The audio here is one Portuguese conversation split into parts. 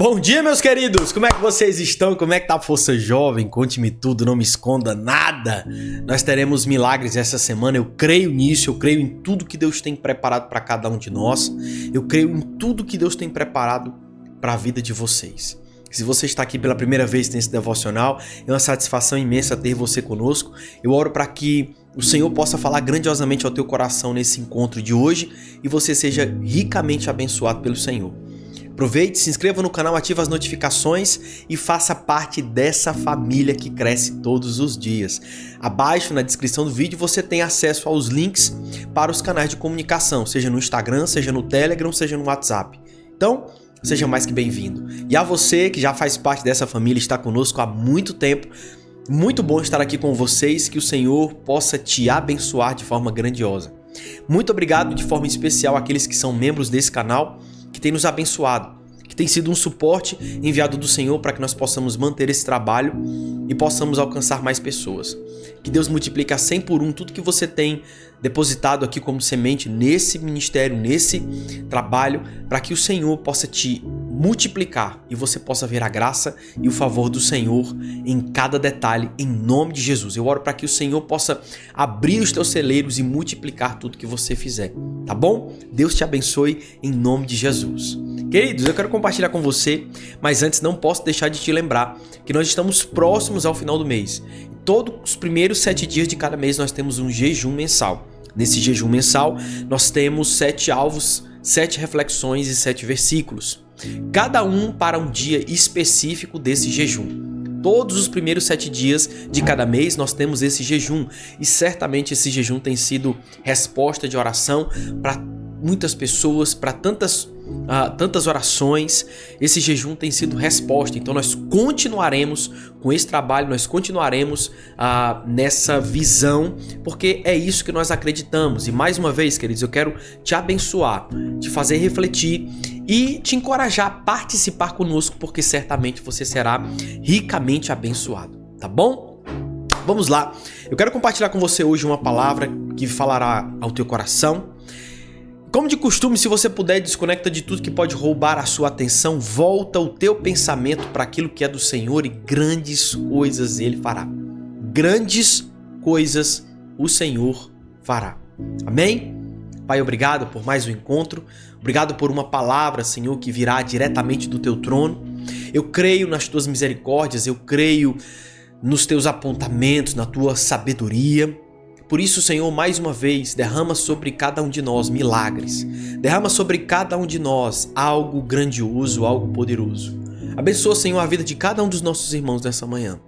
Bom dia, meus queridos! Como é que vocês estão? Como é que tá a força jovem? Conte-me tudo, não me esconda nada. Nós teremos milagres essa semana, eu creio nisso, eu creio em tudo que Deus tem preparado para cada um de nós. Eu creio em tudo que Deus tem preparado para a vida de vocês. Se você está aqui pela primeira vez nesse devocional, é uma satisfação imensa ter você conosco. Eu oro para que o Senhor possa falar grandiosamente ao teu coração nesse encontro de hoje e você seja ricamente abençoado pelo Senhor. Aproveite, se inscreva no canal, ative as notificações e faça parte dessa família que cresce todos os dias. Abaixo na descrição do vídeo você tem acesso aos links para os canais de comunicação, seja no Instagram, seja no Telegram, seja no WhatsApp. Então, seja mais que bem-vindo. E a você que já faz parte dessa família, está conosco há muito tempo, muito bom estar aqui com vocês, que o Senhor possa te abençoar de forma grandiosa. Muito obrigado de forma especial àqueles que são membros desse canal, que tem nos abençoado, que tem sido um suporte enviado do Senhor para que nós possamos manter esse trabalho e possamos alcançar mais pessoas. Que Deus multiplique a 100 por 1 tudo que você tem depositado aqui como semente nesse ministério, nesse trabalho, para que o Senhor possa te multiplicar e você possa ver a graça e o favor do Senhor em cada detalhe, em nome de Jesus. Eu oro para que o Senhor possa abrir os teus celeiros e multiplicar tudo que você fizer, tá bom? Deus te abençoe em nome de Jesus. Queridos, eu quero compartilhar com você, mas antes não posso deixar de te lembrar que nós estamos próximos ao final do mês. Todos os primeiros 7 dias de cada mês nós temos um jejum mensal. Nesse jejum mensal nós temos 7 alvos, 7 reflexões e 7 versículos. Cada um para um dia específico desse jejum. Todos os primeiros 7 dias de cada mês nós temos esse jejum. E certamente esse jejum tem sido resposta de oração para muitas pessoas, para tantas orações. Esse jejum tem sido resposta. Então nós continuaremos com esse trabalho, nós continuaremos nessa visão, porque é isso que nós acreditamos. E mais uma vez, queridos, eu quero te abençoar, te fazer refletir e te encorajar a participar conosco, porque certamente você será ricamente abençoado, tá bom? Vamos lá, eu quero compartilhar com você hoje uma palavra que falará ao teu coração. Como de costume, se você puder, desconecta de tudo que pode roubar a sua atenção, volta o teu pensamento para aquilo que é do Senhor e grandes coisas Ele fará. Grandes coisas o Senhor fará. Amém? Pai, obrigado por mais um encontro, obrigado por uma palavra, Senhor, que virá diretamente do teu trono. Eu creio nas tuas misericórdias, eu creio nos teus apontamentos, na tua sabedoria. Por isso, Senhor, mais uma vez, derrama sobre cada um de nós milagres. Derrama sobre cada um de nós algo grandioso, algo poderoso. Abençoa, Senhor, a vida de cada um dos nossos irmãos nessa manhã.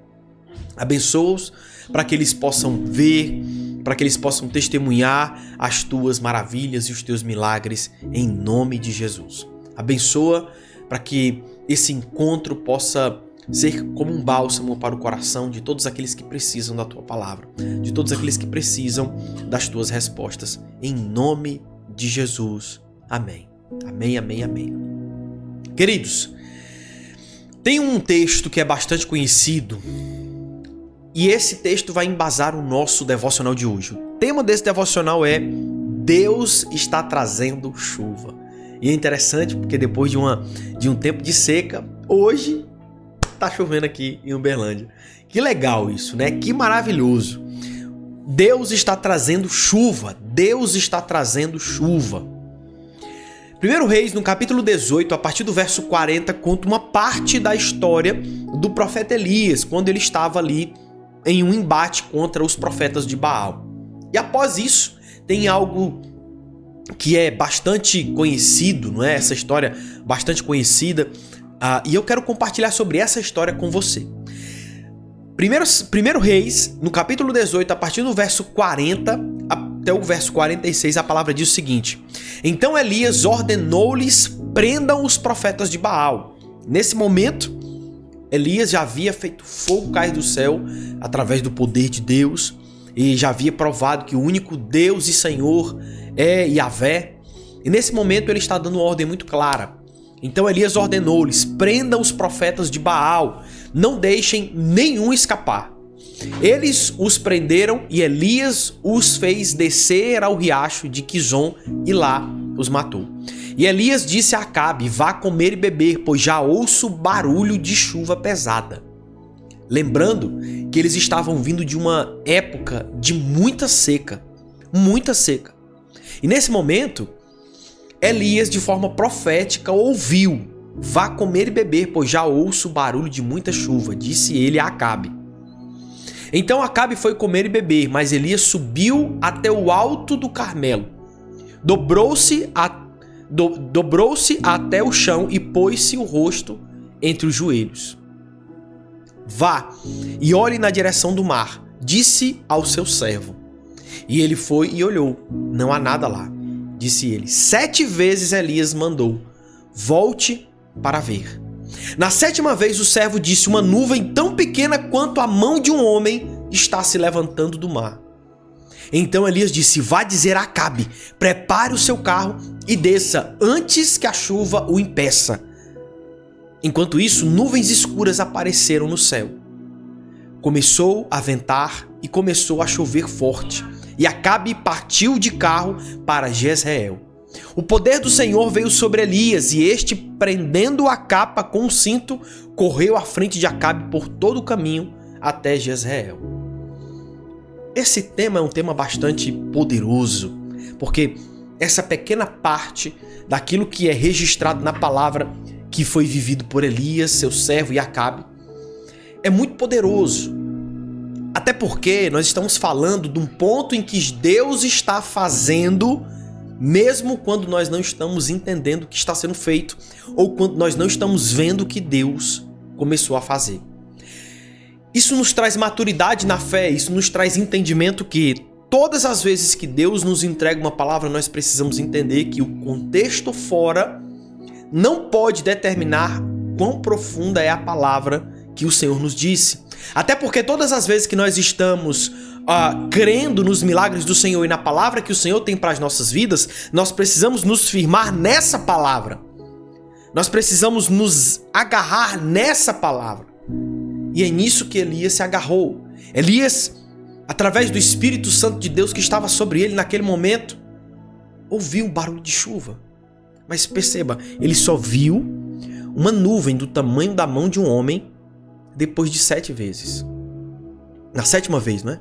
Abençoa-os para que eles possam ver, para que eles possam testemunhar as tuas maravilhas e os teus milagres em nome de Jesus. Abençoa para que esse encontro possa ser como um bálsamo para o coração de todos aqueles que precisam da tua palavra, de todos aqueles que precisam das tuas respostas, em nome de Jesus. Amém. Amém, amém, amém. Queridos, tem um texto que é bastante conhecido e esse texto vai embasar o nosso devocional de hoje. O tema desse devocional é Deus está trazendo chuva. E é interessante porque depois de um tempo de seca, hoje tá chovendo aqui em Uberlândia. Que legal isso, né? Que maravilhoso. Deus está trazendo chuva. Deus está trazendo chuva. 1 Reis, no capítulo 18, a partir do verso 40, conta uma parte da história do profeta Elias, quando ele estava ali em um embate contra os profetas de Baal. E após isso, tem algo que é bastante conhecido, não é? Essa história bastante conhecida. E eu quero compartilhar sobre essa história com você. Primeiro Reis, no capítulo 18, a partir do verso 40 até o verso 46, a palavra diz o seguinte: Então Elias ordenou-lhes: prendam os profetas de Baal. Nesse momento, Elias já havia feito fogo cair do céu através do poder de Deus e já havia provado que o único Deus e Senhor é Yahvé. E nesse momento ele está dando uma ordem muito clara. Então Elias ordenou-lhes: prendam os profetas de Baal, não deixem nenhum escapar. Eles os prenderam e Elias os fez descer ao riacho de Quizon e lá os matou. E Elias disse a Acabe: vá comer e beber, pois já ouço barulho de chuva pesada. Lembrando que eles estavam vindo de uma época de muita seca. Muita seca. E nesse momento, Elias, de forma profética, ouviu: vá comer e beber, pois já ouço barulho de muita chuva, disse ele a Acabe. Então Acabe foi comer e beber, mas Elias subiu até o alto do Carmelo, dobrou-se até o chão e pôs-se o rosto entre os joelhos. Vá e olhe na direção do mar, disse ao seu servo. E ele foi e olhou, não há nada lá, disse ele. 7 vezes Elias mandou: volte para ver. Na 7ª vez o servo disse: uma nuvem tão pequena quanto a mão de um homem está se levantando do mar. Então Elias disse: vá dizer a Acabe: prepare o seu carro e desça antes que a chuva o impeça. Enquanto isso, nuvens escuras apareceram no céu. Começou a ventar e começou a chover forte, e Acabe partiu de carro para Jezreel. O poder do Senhor veio sobre Elias, e este, prendendo a capa com um cinto, correu à frente de Acabe por todo o caminho até Jezreel. Esse tema é um tema bastante poderoso, porque essa pequena parte daquilo que é registrado na palavra que foi vivido por Elias, seu servo, e Acabe, é muito poderoso. Até porque nós estamos falando de um ponto em que Deus está fazendo, mesmo quando nós não estamos entendendo o que está sendo feito, ou quando nós não estamos vendo o que Deus começou a fazer. Isso nos traz maturidade na fé, isso nos traz entendimento que todas as vezes que Deus nos entrega uma palavra, nós precisamos entender que o contexto fora não pode determinar quão profunda é a palavra que o Senhor nos disse. Até porque todas as vezes que nós estamos crendo nos milagres do Senhor e na palavra que o Senhor tem para as nossas vidas, nós precisamos nos firmar nessa palavra. Nós precisamos nos agarrar nessa palavra. E é nisso que Elias se agarrou. Elias, através do Espírito Santo de Deus que estava sobre ele naquele momento, ouviu um barulho de chuva. Mas perceba, ele só viu uma nuvem do tamanho da mão de um homem depois de 7 vezes. Na 7ª vez, não é?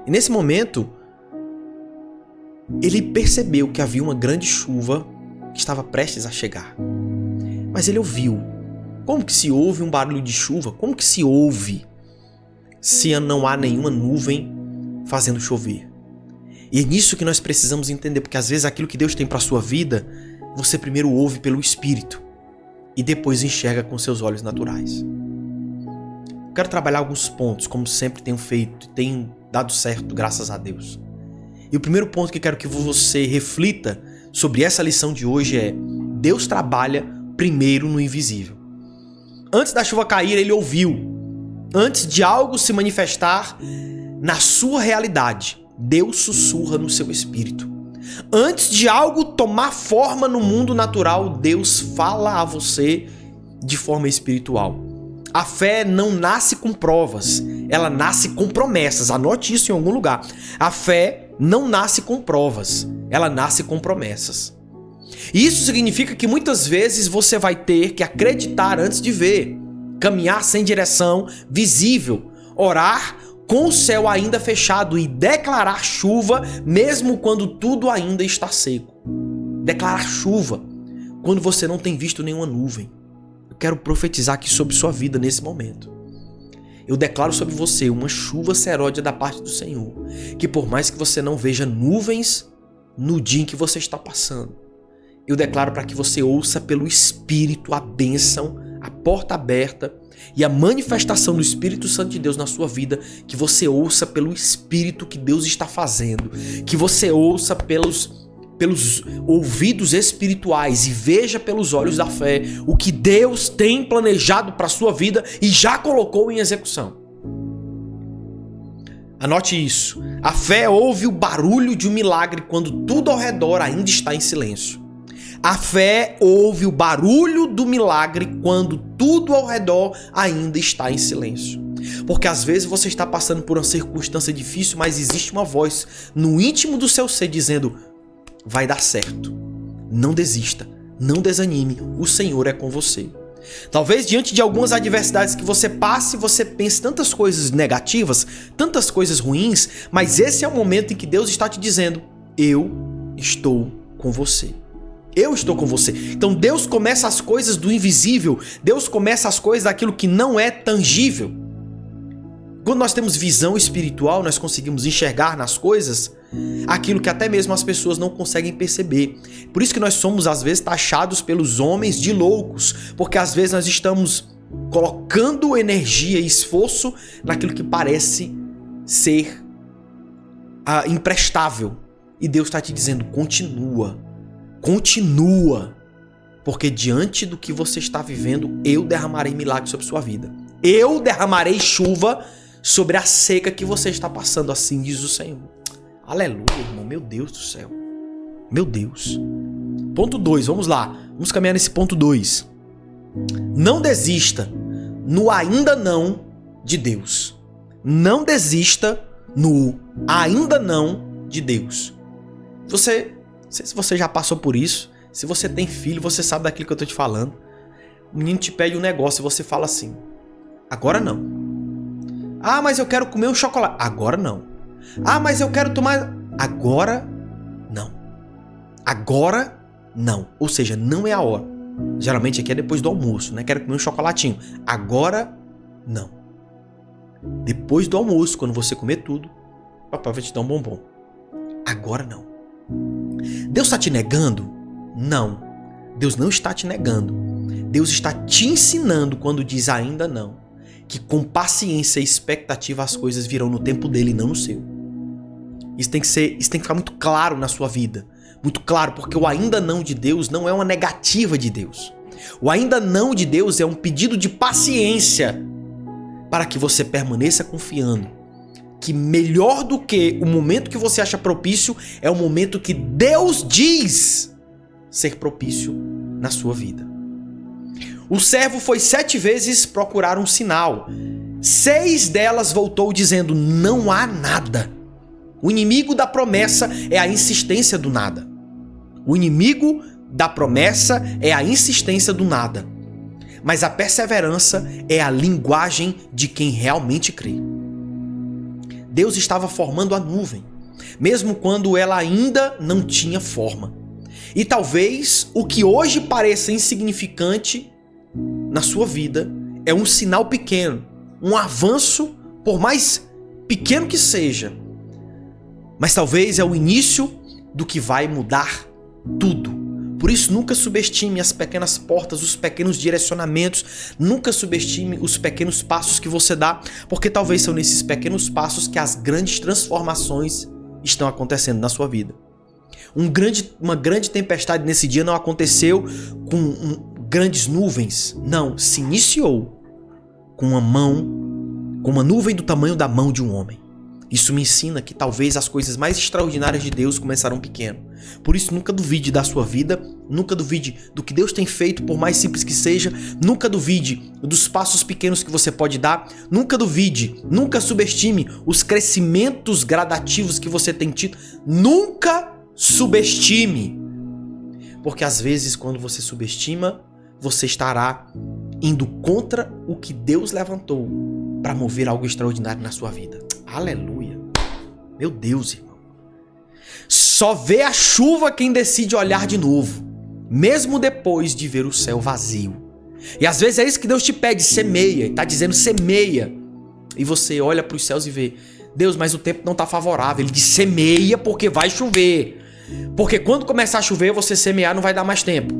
E nesse momento, ele percebeu que havia uma grande chuva que estava prestes a chegar. Mas ele ouviu. Como que se ouve um barulho de chuva? Como que se ouve se não há nenhuma nuvem fazendo chover? E é nisso que nós precisamos entender, porque às vezes aquilo que Deus tem para a sua vida, você primeiro ouve pelo Espírito e depois enxerga com seus olhos naturais. Quero trabalhar alguns pontos, como sempre tenho feito, e tem dado certo, graças a Deus. E o primeiro ponto que quero que você reflita sobre essa lição de hoje é: Deus trabalha primeiro no invisível. Antes da chuva cair, ele ouviu. Antes de algo se manifestar na sua realidade, Deus sussurra no seu espírito. Antes de algo tomar forma no mundo natural, Deus fala a você de forma espiritual. A fé não nasce com provas, ela nasce com promessas. Anote isso em algum lugar. A fé não nasce com provas, ela nasce com promessas. E isso significa que muitas vezes você vai ter que acreditar antes de ver, caminhar sem direção visível, orar com o céu ainda fechado e declarar chuva mesmo quando tudo ainda está seco. Declarar chuva quando você não tem visto nenhuma nuvem. Eu quero profetizar aqui sobre sua vida nesse momento. Eu declaro sobre você uma chuva seródia da parte do Senhor, que por mais que você não veja nuvens no dia em que você está passando, eu declaro para que você ouça pelo Espírito a bênção, a porta aberta e a manifestação do Espírito Santo de Deus na sua vida, que você ouça pelo Espírito que Deus está fazendo, que você ouça pelos ouvidos espirituais e veja pelos olhos da fé o que Deus tem planejado para a sua vida e já colocou em execução. Anote isso. A fé ouve o barulho de um milagre quando tudo ao redor ainda está em silêncio. A fé ouve o barulho do milagre quando tudo ao redor ainda está em silêncio. Porque às vezes você está passando por uma circunstância difícil, mas existe uma voz no íntimo do seu ser dizendo: vai dar certo, não desista, não desanime, o Senhor é com você. Talvez diante de algumas adversidades que você passe, você pense tantas coisas negativas, tantas coisas ruins, mas esse é o momento em que Deus está te dizendo: eu estou com você. Eu estou com você. Então Deus começa as coisas do invisível, Deus começa as coisas daquilo que não é tangível. Quando nós temos visão espiritual, nós conseguimos enxergar nas coisas aquilo que até mesmo as pessoas não conseguem perceber. Por isso que nós somos às vezes taxados pelos homens de loucos, porque às vezes nós estamos colocando energia e esforço naquilo que parece ser imprestável. E Deus está te dizendo: continua, porque diante do que você está vivendo, eu derramarei milagres sobre sua vida. Eu derramarei chuva sobre a seca que você está passando, assim diz o Senhor. Aleluia, irmão, meu Deus do céu. Meu Deus. Ponto 2, vamos lá. Vamos caminhar nesse ponto 2. Não desista no ainda não de Deus. Não desista no ainda não de Deus. Não sei se você já passou por isso. Se você tem filho, você sabe daquilo que eu tô te falando. O menino te pede um negócio e você fala assim: agora não. Ah, mas eu quero comer um chocolate. Agora não. Ah, mas eu quero tomar... Agora não. Agora não. Ou seja, não é a hora. Geralmente aqui é depois do almoço, né? Quero comer um chocolatinho. Agora não. Depois do almoço, quando você comer tudo, o papai vai te dar um bombom. Agora não. Deus está te negando? Não. Deus não está te negando. Deus está te ensinando quando diz ainda não, que com paciência e expectativa as coisas virão no tempo dele e não no seu. Isso tem que ficar muito claro na sua vida. Muito claro, porque o ainda não de Deus não é uma negativa de Deus. O ainda não de Deus é um pedido de paciência para que você permaneça confiando que melhor do que o momento que você acha propício é o momento que Deus diz ser propício na sua vida. O servo foi 7 vezes procurar um sinal. 6 delas voltou dizendo: não há nada. O inimigo da promessa é a insistência do nada. O inimigo da promessa é a insistência do nada. Mas a perseverança é a linguagem de quem realmente crê. Deus estava formando a nuvem, mesmo quando ela ainda não tinha forma. E talvez o que hoje pareça insignificante na sua vida é um sinal pequeno, um avanço, por mais pequeno que seja. Mas talvez é o início do que vai mudar tudo. Por isso, nunca subestime as pequenas portas, os pequenos direcionamentos. Nunca subestime os pequenos passos que você dá, porque talvez são nesses pequenos passos que as grandes transformações estão acontecendo na sua vida. Uma grande tempestade nesse dia não aconteceu com grandes nuvens. Não, se iniciou com uma nuvem do tamanho da mão de um homem. Isso me ensina que talvez as coisas mais extraordinárias de Deus começaram pequeno. Por isso, nunca duvide da sua vida, nunca duvide do que Deus tem feito, por mais simples que seja. Nunca duvide dos passos pequenos que você pode dar. Nunca duvide, nunca subestime os crescimentos gradativos que você tem tido. Nunca subestime. Porque às vezes, quando você subestima, você estará indo contra o que Deus levantou para mover algo extraordinário na sua vida. Aleluia. Meu Deus, irmão. Só vê a chuva quem decide olhar de novo, mesmo depois de ver o céu vazio. E às vezes é isso que Deus te pede: semeia. Está dizendo semeia. E você olha para os céus e vê: Deus, mas o tempo não está favorável. Ele diz: semeia porque vai chover. Porque quando começar a chover, você semear não vai dar mais tempo.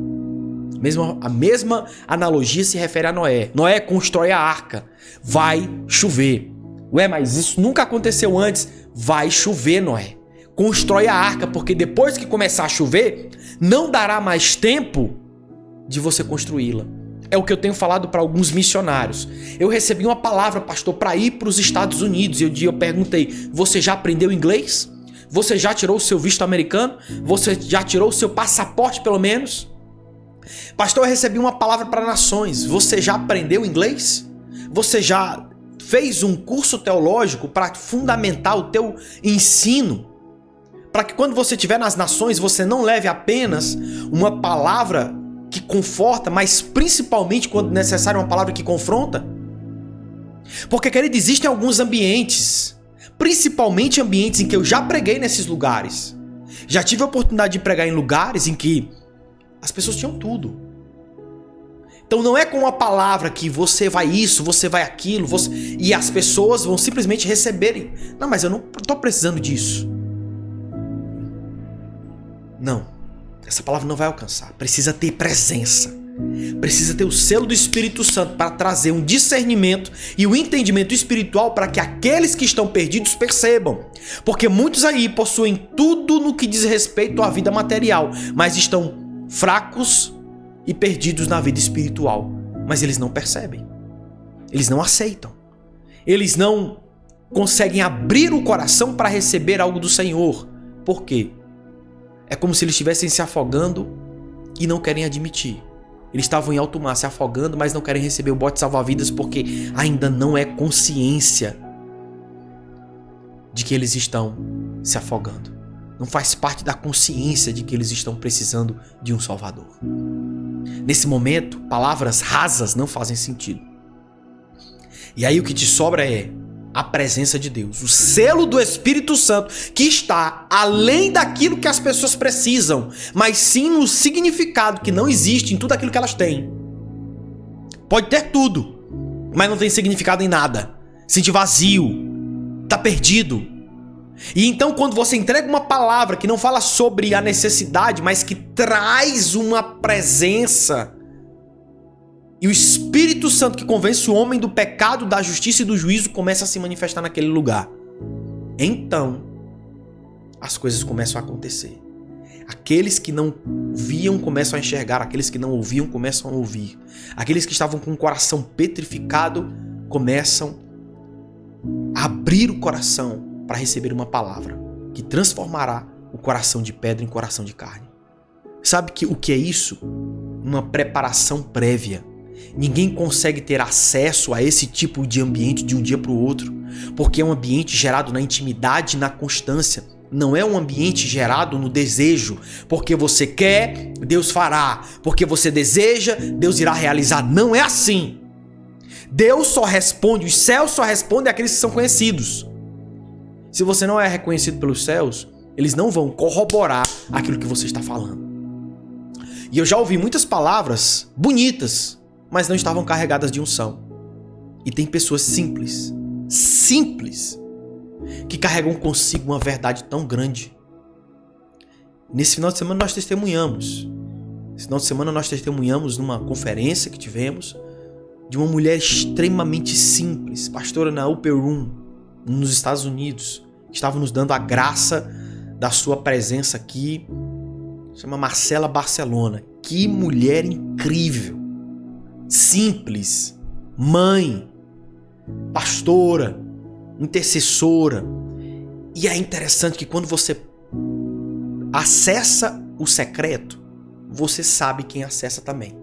A mesma analogia se refere a Noé. Noé constrói a arca. Vai chover. Ué, mas isso nunca aconteceu antes. Vai chover, Noé. Constrói a arca, porque depois que começar a chover, não dará mais tempo de você construí-la. É o que eu tenho falado para alguns missionários. Eu recebi uma palavra, pastor, para ir para os Estados Unidos. E um dia eu perguntei: você já aprendeu inglês? Você já tirou o seu visto americano? Você já tirou o seu passaporte, pelo menos? Pastor, eu recebi uma palavra para nações. Você já aprendeu inglês? Você já fez um curso teológico para fundamentar o teu ensino? Para que quando você estiver nas nações, você não leve apenas uma palavra que conforta, mas principalmente quando necessário uma palavra que confronta? Porque, querido, existem alguns ambientes, principalmente ambientes em que eu já preguei nesses lugares. Já tive a oportunidade de pregar em lugares em que as pessoas tinham tudo. Então não é com uma palavra que você vai isso, você vai aquilo, e as pessoas vão simplesmente receberem. Não, mas eu não estou precisando disso. Não, essa palavra não vai alcançar. Precisa ter presença. Precisa ter o selo do Espírito Santo para trazer um discernimento e um entendimento espiritual para que aqueles que estão perdidos percebam. Porque muitos aí possuem tudo no que diz respeito à vida material, mas estão fracos e perdidos na vida espiritual. Mas eles não percebem. Eles não aceitam. Eles não conseguem abrir o coração para receber algo do Senhor. Por quê? É como se eles estivessem se afogando e não querem admitir. Eles estavam em alto mar se afogando, mas não querem receber o bote salva-vidas porque ainda não é consciência de que eles estão se afogando. Não faz parte da consciência de que eles estão precisando de um Salvador. Nesse momento, palavras rasas não fazem sentido. E aí o que te sobra é a presença de Deus, o selo do Espírito Santo, que está além daquilo que as pessoas precisam, mas sim no significado que não existe em tudo aquilo que elas têm. Pode ter tudo, mas não tem significado em nada. Sente vazio, está perdido. E então quando você entrega uma palavra que não fala sobre a necessidade, mas que traz uma presença, e o Espírito Santo que convence o homem do pecado, da justiça e do juízo começa a se manifestar naquele lugar. Então, as coisas começam a acontecer. Aqueles que não viam começam a enxergar, aqueles que não ouviam começam a ouvir. Aqueles que estavam com o coração petrificado começam a abrir o coração para receber uma palavra que transformará o coração de pedra em coração de carne. Sabe o que é isso? Uma preparação prévia. Ninguém consegue ter acesso a esse tipo de ambiente de um dia para o outro, porque é um ambiente gerado na intimidade e na constância. Não é um ambiente gerado no desejo, porque você quer, Deus fará, porque você deseja, Deus irá realizar. Não é assim. Deus só responde, os céus só respondem àqueles que são conhecidos. Se você não é reconhecido pelos céus, eles não vão corroborar aquilo que você está falando. E eu já ouvi muitas palavras bonitas, mas não estavam carregadas de unção. E tem pessoas simples, que carregam consigo uma verdade tão grande. Nesse final de semana nós testemunhamos. Esse final de semana nós testemunhamos numa conferência que tivemos de uma mulher extremamente simples, pastora na Upper Room, nos Estados Unidos, que estava nos dando a graça da sua presença aqui. Chama Marcela Barcelona. Que mulher incrível! Simples, mãe, pastora, intercessora. E é interessante que quando você acessa o secreto, você sabe quem acessa também.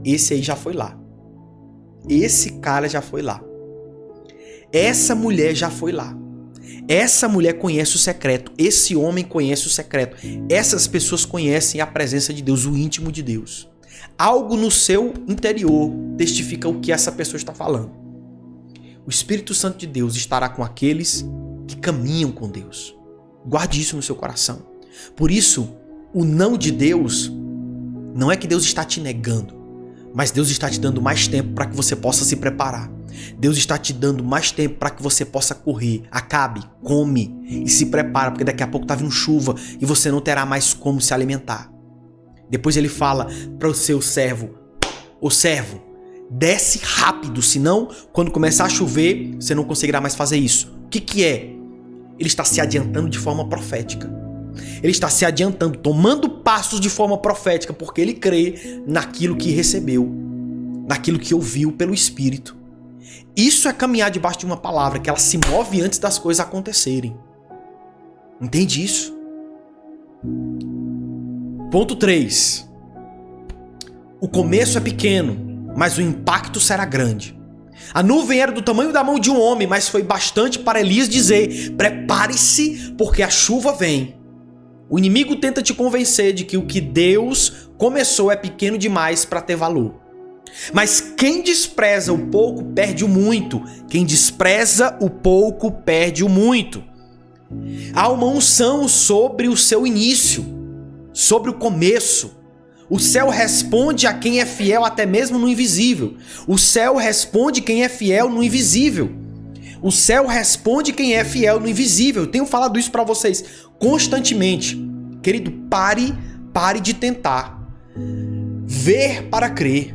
Esse aí já foi lá. Esse cara já foi lá. Essa mulher já foi lá. Essa mulher conhece o secreto. Esse homem conhece o secreto. Essas pessoas conhecem a presença de Deus, o íntimo de Deus. Algo no seu interior testifica o que essa pessoa está falando. O Espírito Santo de Deus estará com aqueles que caminham com Deus. Guarde isso no seu coração. Por isso, o não de Deus não é que Deus está te negando, mas Deus está te dando mais tempo para que você possa se preparar. Deus está te dando mais tempo para que você possa correr. Acabe, come e se prepara, porque daqui a pouco está vindo chuva e você não terá mais como se alimentar. Depois ele fala para o seu servo: ô servo, desce rápido, senão quando começar a chover você não conseguirá mais fazer isso. O que é? Ele está se adiantando de forma profética. Ele está se adiantando, tomando passos de forma profética, porque ele crê naquilo que recebeu, naquilo que ouviu pelo Espírito. Isso é caminhar debaixo de uma palavra, que ela se move antes das coisas acontecerem. Entende isso? Ponto 3. O começo é pequeno, mas o impacto será grande. A nuvem era do tamanho da mão de um homem, mas foi bastante para Elias dizer: prepare-se, porque a chuva vem. O inimigo tenta te convencer de que o que Deus começou é pequeno demais para ter valor. Mas quem despreza o pouco perde o muito. Quem despreza o pouco perde o muito. Há uma unção sobre o seu início, sobre o começo. O céu responde a quem é fiel até mesmo no invisível. O céu responde quem é fiel no invisível. O céu responde quem é fiel no invisível. Eu tenho falado isso para vocês constantemente. Querido, pare de tentar. Ver para crer.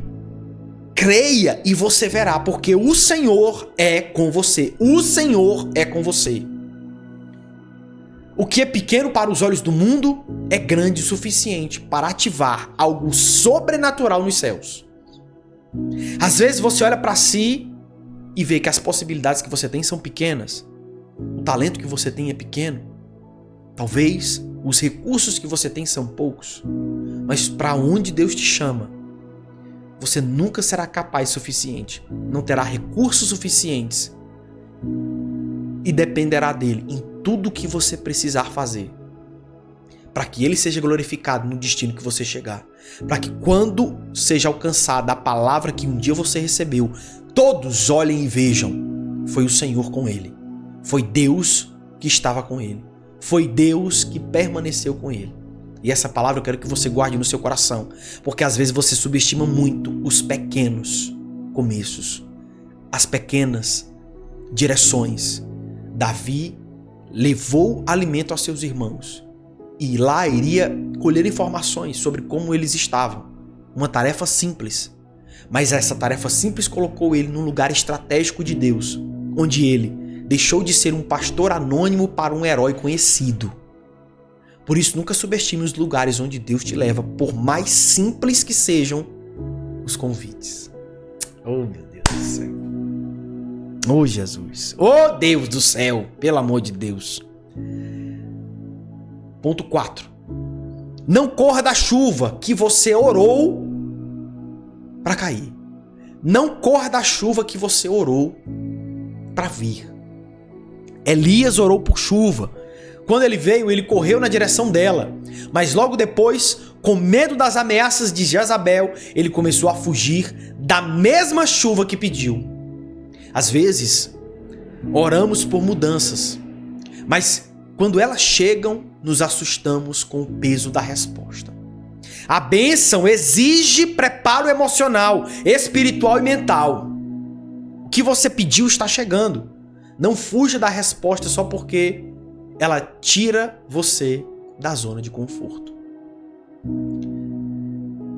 Creia e você verá, porque o Senhor é com você. O Senhor é com você. O que é pequeno para os olhos do mundo é grande o suficiente para ativar algo sobrenatural nos céus. Às vezes você olha para si e vê que as possibilidades que você tem são pequenas. O talento que você tem é pequeno. Talvez os recursos que você tem são poucos. Mas para onde Deus te chama, você nunca será capaz o suficiente. Não terá recursos suficientes. E dependerá dele em tudo que você precisar fazer. Para que ele seja glorificado no destino que você chegar. Para que quando seja alcançada a palavra que um dia você recebeu, todos olhem e vejam. Foi o Senhor com ele. Foi Deus que estava com ele. Foi Deus que permaneceu com ele. E essa palavra eu quero que você guarde no seu coração. Porque às vezes você subestima muito os pequenos começos. As pequenas direções. Davi levou alimento aos seus irmãos. E lá iria colher informações sobre como eles estavam. Uma tarefa simples. Mas essa tarefa simples colocou ele num lugar estratégico de Deus. Onde ele deixou de ser um pastor anônimo para um herói conhecido. Por isso, nunca subestime os lugares onde Deus te leva, por mais simples que sejam os convites. Oh, meu Deus do céu. Oh, Jesus. Oh, Deus do céu. Pelo amor de Deus. Ponto 4. Não corra da chuva que você orou para cair. Não corra da chuva que você orou para vir. Elias orou por chuva. Quando ele veio, ele correu na direção dela. Mas logo depois, com medo das ameaças de Jezabel, ele começou a fugir da mesma chuva que pediu. Às vezes, oramos por mudanças, mas quando elas chegam, nos assustamos com o peso da resposta. A bênção exige preparo emocional, espiritual e mental. O que você pediu está chegando. Não fuja da resposta só porque ela tira você da zona de conforto.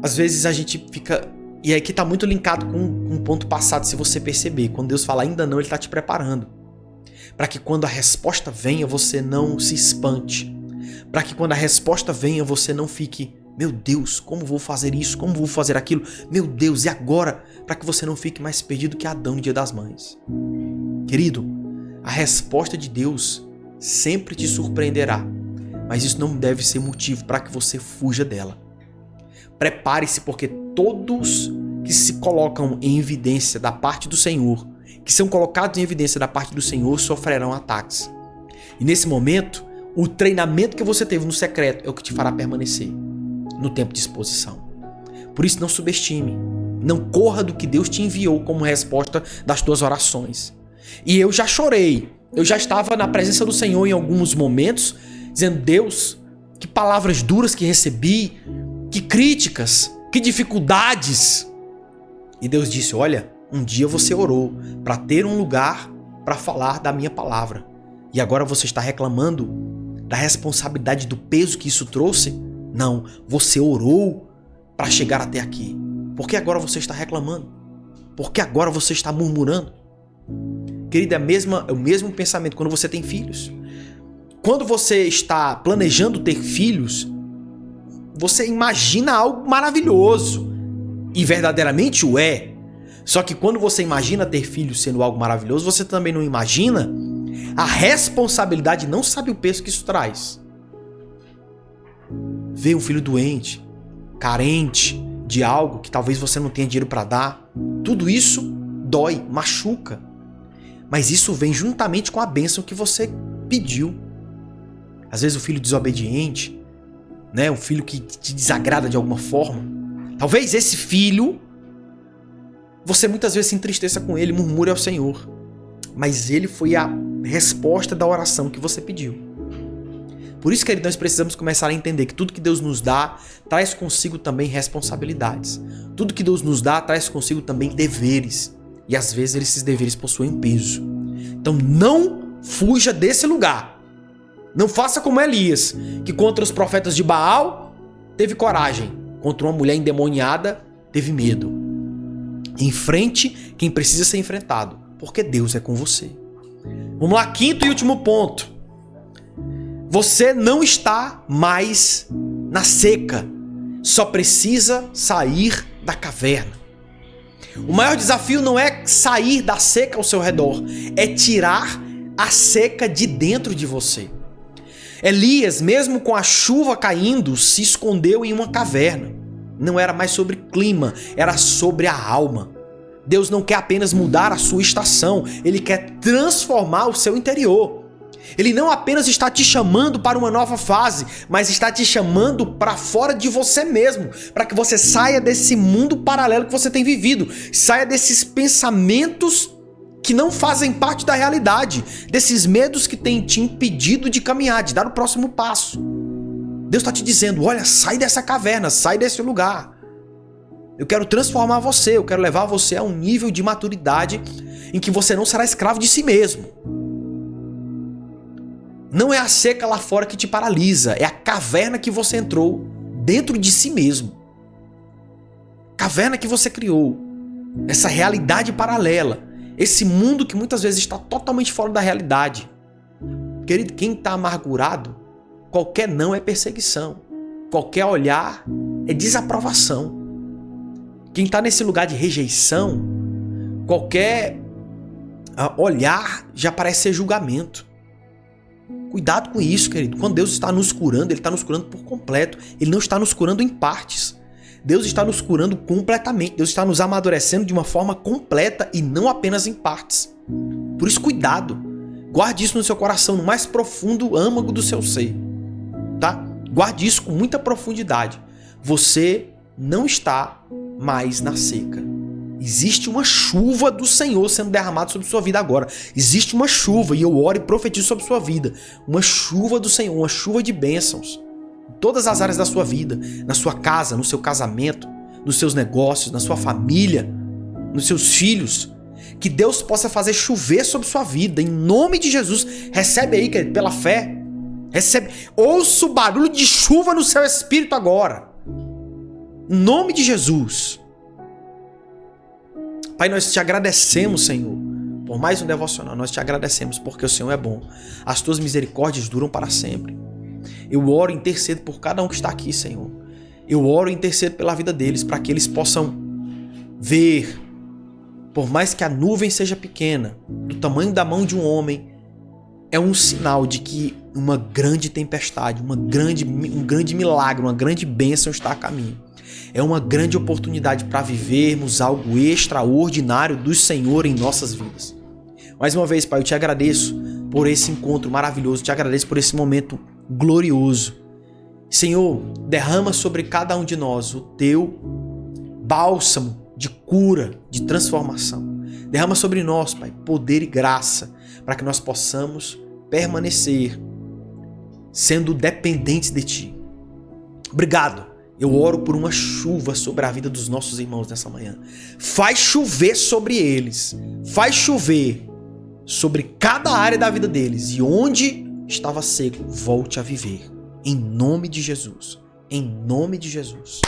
Às vezes a gente fica... E aqui está muito linkado com um ponto passado, se você perceber. Quando Deus fala ainda não, Ele está te preparando. Para que quando a resposta venha, você não se espante. Para que quando a resposta venha, você não fique... Meu Deus, como vou fazer isso? Como vou fazer aquilo? Meu Deus, e agora? Para que você não fique mais perdido que Adão no dia das mães. Querido, a resposta de Deus sempre te surpreenderá. Mas isso não deve ser motivo para que você fuja dela. Prepare-se, porque todos que se colocam em evidência da parte do Senhor, que são colocados em evidência da parte do Senhor, sofrerão ataques. E nesse momento, o treinamento que você teve no secreto é o que te fará permanecer no tempo de exposição. Por isso, não subestime. Não corra do que Deus te enviou como resposta das tuas orações. E eu já chorei. Eu já estava na presença do Senhor em alguns momentos, dizendo: Deus, que palavras duras que recebi, que críticas, que dificuldades. E Deus disse: olha, um dia você orou para ter um lugar para falar da minha palavra. E agora você está reclamando da responsabilidade do peso que isso trouxe? Não, você orou para chegar até aqui. Por que agora você está reclamando? Por que agora você está murmurando? Querida, é o mesmo pensamento quando você tem filhos. Quando você está planejando ter filhos, você imagina algo maravilhoso. E verdadeiramente o é. Só que quando você imagina ter filhos sendo algo maravilhoso, você também não imagina a responsabilidade, não sabe o peso que isso traz. Ver um filho doente, carente de algo que talvez você não tenha dinheiro para dar, tudo isso dói, machuca. Mas isso vem juntamente com a bênção que você pediu. Às vezes o filho desobediente, né? Um filho que te desagrada de alguma forma. Talvez esse filho, você muitas vezes se entristeça com ele, murmure ao Senhor. Mas ele foi a resposta da oração que você pediu. Por isso, querido, nós precisamos começar a entender que tudo que Deus nos dá traz consigo também responsabilidades. Tudo que Deus nos dá traz consigo também deveres. E às vezes esses deveres possuem peso. Então não fuja desse lugar. Não faça como Elias, que contra os profetas de Baal teve coragem. Contra uma mulher endemoniada teve medo. Enfrente quem precisa ser enfrentado, porque Deus é com você. Vamos lá, quinto e último ponto. Você não está mais na seca. Só precisa sair da caverna. O maior desafio não é sair da seca ao seu redor, é tirar a seca de dentro de você. Elias, mesmo com a chuva caindo, se escondeu em uma caverna. Não era mais sobre clima, era sobre a alma. Deus não quer apenas mudar a sua estação, Ele quer transformar o seu interior. Ele não apenas está te chamando para uma nova fase, mas está te chamando para fora de você mesmo, para que você saia desse mundo paralelo que você tem vivido, saia desses pensamentos que não fazem parte da realidade, desses medos que têm te impedido de caminhar, de dar o próximo passo. Deus está te dizendo, olha, sai dessa caverna, sai desse lugar. Eu quero transformar você, eu quero levar você a um nível de maturidade em que você não será escravo de si mesmo. Não é a seca lá fora que te paralisa, é a caverna que você entrou dentro de si mesmo. Caverna que você criou, essa realidade paralela, esse mundo que muitas vezes está totalmente fora da realidade. Querido, quem está amargurado, qualquer não é perseguição, qualquer olhar é desaprovação. Quem está nesse lugar de rejeição, qualquer olhar já parece ser julgamento. Cuidado com isso, querido. Quando Deus está nos curando, Ele está nos curando por completo. Ele não está nos curando em partes. Deus está nos curando completamente. Deus está nos amadurecendo de uma forma completa e não apenas em partes. Por isso, cuidado. Guarde isso no seu coração, no mais profundo âmago do seu ser. Tá? Guarde isso com muita profundidade. Você não está mais na seca. Existe uma chuva do Senhor sendo derramada sobre sua vida agora. Existe uma chuva, e eu oro e profetizo sobre sua vida. Uma chuva do Senhor, uma chuva de bênçãos. Em todas as áreas da sua vida. Na sua casa, no seu casamento, nos seus negócios, na sua família, nos seus filhos. Que Deus possa fazer chover sobre sua vida. Em nome de Jesus. Recebe aí, querido, pela fé. Recebe. Ouça o barulho de chuva no seu espírito agora. Em nome de Jesus. Pai, nós te agradecemos, Senhor, por mais um devocional. Nós te agradecemos porque o Senhor é bom. As tuas misericórdias duram para sempre. Eu oro e intercedo por cada um que está aqui, Senhor. Eu oro e intercedo pela vida deles, para que eles possam ver, por mais que a nuvem seja pequena, do tamanho da mão de um homem, é um sinal de que uma grande tempestade, um grande milagre, uma grande bênção está a caminho. É uma grande oportunidade para vivermos algo extraordinário do Senhor em nossas vidas. Mais uma vez, Pai, eu te agradeço por esse encontro maravilhoso, te agradeço por esse momento glorioso. Senhor, derrama sobre cada um de nós o teu bálsamo de cura, de transformação. Derrama sobre nós, Pai, poder e graça para que nós possamos permanecer sendo dependentes de Ti. Obrigado. Eu oro por uma chuva sobre a vida dos nossos irmãos nessa manhã. Faz chover sobre eles. Faz chover sobre cada área da vida deles. E onde estava seco, volte a viver. Em nome de Jesus. Em nome de Jesus.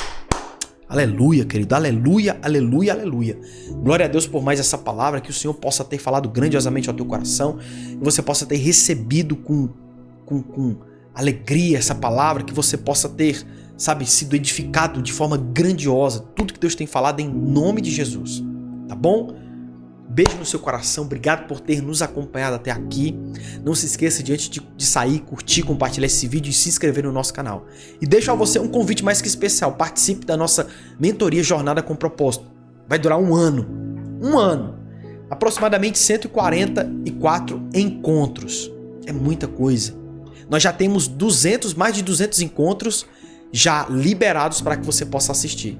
Aleluia, querido. Aleluia, aleluia, aleluia. Glória a Deus por mais essa palavra. Que o Senhor possa ter falado grandiosamente ao teu coração. Que você possa ter recebido com alegria essa palavra. Que você possa ter, sido edificado de forma grandiosa. Tudo que Deus tem falado em nome de Jesus. Tá bom? Beijo no seu coração. Obrigado por ter nos acompanhado até aqui. Não se esqueça de antes de sair, curtir, compartilhar esse vídeo e se inscrever no nosso canal. E deixo a você um convite mais que especial. Participe da nossa mentoria Jornada com Propósito. Vai durar um ano. Um ano. Aproximadamente 144 encontros. É muita coisa. Nós já temos mais de 200 encontros já liberados para que você possa assistir.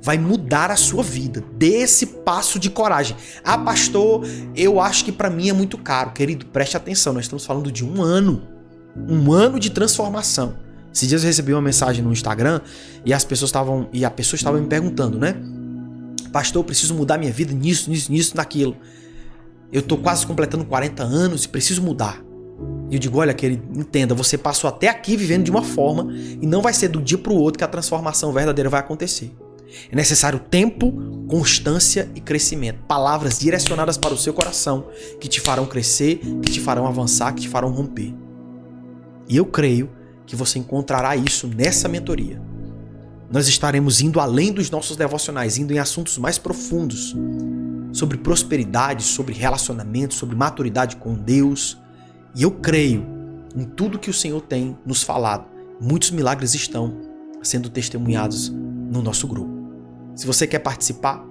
Vai mudar a sua vida. Dê esse passo de coragem. Ah, pastor, eu acho que para mim é muito caro. Querido, preste atenção, nós estamos falando de um ano. Um ano de transformação. Esses dias eu recebi uma mensagem no Instagram e a pessoa estava me perguntando, né? Pastor, eu preciso mudar minha vida nisso, naquilo. Eu tô quase completando 40 anos e preciso mudar. E eu digo, olha, querido, entenda, você passou até aqui vivendo de uma forma e não vai ser do dia pro outro que a transformação verdadeira vai acontecer. É necessário tempo, constância e crescimento. Palavras direcionadas para o seu coração que te farão crescer, que te farão avançar, que te farão romper. E eu creio que você encontrará isso nessa mentoria. Nós estaremos indo além dos nossos devocionais, indo em assuntos mais profundos, sobre prosperidade, sobre relacionamento, sobre maturidade com Deus. E eu creio em tudo que o Senhor tem nos falado. Muitos milagres estão sendo testemunhados no nosso grupo. Se você quer participar,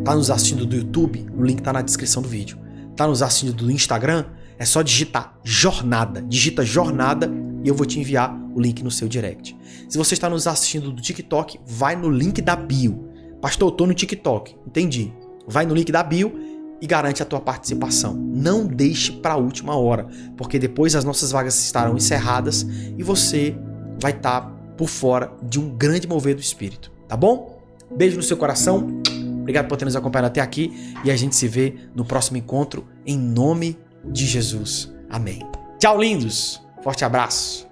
tá nos assistindo do YouTube, o link tá na descrição do vídeo. Tá nos assistindo do Instagram, é só digitar jornada. Digita jornada e eu vou te enviar o link no seu direct. Se você está nos assistindo do TikTok, vai no link da bio. Pastor, eu tô no TikTok. Entendi. Vai no link da bio e garante a tua participação. Não deixe para a última hora, porque depois as nossas vagas estarão encerradas e você vai estar por fora de um grande mover do Espírito. Tá bom? Beijo no seu coração. Obrigado por ter nos acompanhado até aqui e a gente se vê no próximo encontro em nome de Jesus. Amém. Tchau, lindos. Forte abraço.